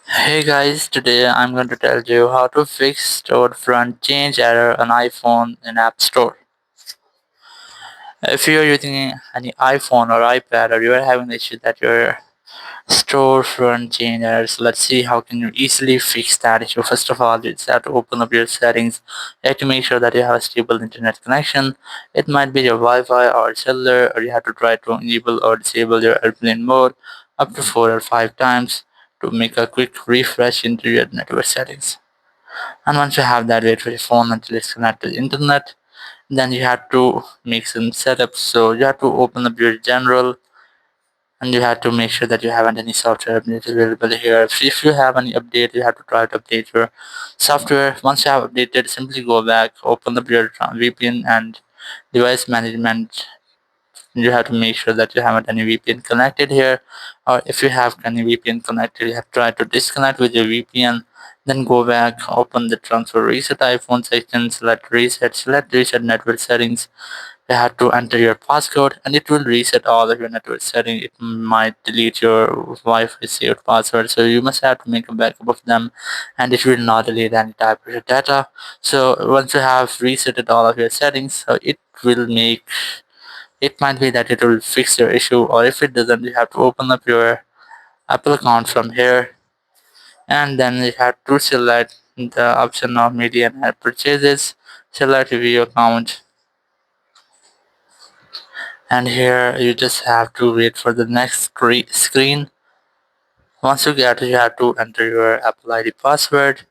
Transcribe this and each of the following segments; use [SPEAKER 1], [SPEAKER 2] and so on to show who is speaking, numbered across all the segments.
[SPEAKER 1] Hey guys, today I'm going to tell you how to fix Storefront Change Error on iPhone in App Store. If you're using any iPhone or iPad or you're having the issue that your Storefront Change Errors, let's see how can you easily fix that issue. First of all, you just have to open up your settings. You have to make sure that you have a stable internet connection. It might be your Wi-Fi or cellular, or you have to try to enable or disable your airplane mode up to 4 or 5 times to make a quick refresh into your network settings. And once you have that, wait for your phone until it's connected to the internet. Then you have to make some setups. So you have to open up your general, and you have to make sure that you haven't any software updates available here. If you have any update, you have to try to update your software. Once you have updated, simply go back, open up your VPN and device management. You have to make sure that you haven't any VPN connected here, or if you have any VPN connected, you have to try to disconnect with your VPN. Then go back, open the transfer reset iPhone section, select reset network settings. You have to enter your passcode and it will reset all of your network settings. It might delete your Wi-Fi saved password, so you must have to make a backup of them, and it will not delete any type of your data. So once you have resetted all of your settings, so will make it might be that it will fix your issue, or if it doesn't, you have to open up your Apple account from here, and then you have to select the option of media and app purchases, select review account, and here you just have to wait for the next screen. Once you get it, you have to enter your Apple ID password.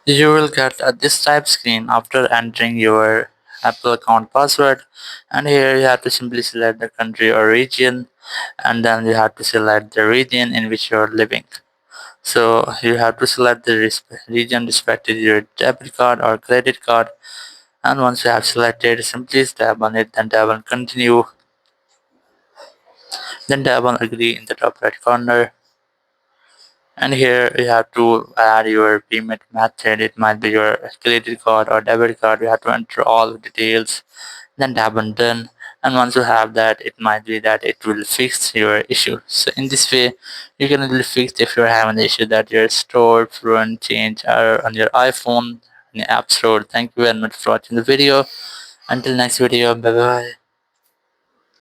[SPEAKER 1] You will get this type screen after entering your Apple account password, and here you have to simply select the country or region, and then you have to select the region in which you are living. So you have to select the region respected to your debit card or credit card, and once you have selected, simply tap on it, then tap on continue, then tap on agree in the top right corner. And here you have to add your payment method. It might be your credit card or debit card. You have to enter all the details, then tap on done. And once you have that, it might be that it will fix your issue. So in this way, you can really fix if you're having the issue that your store run change error on your iPhone in the App Store. Thank you very much for watching the video. Until next video, bye bye.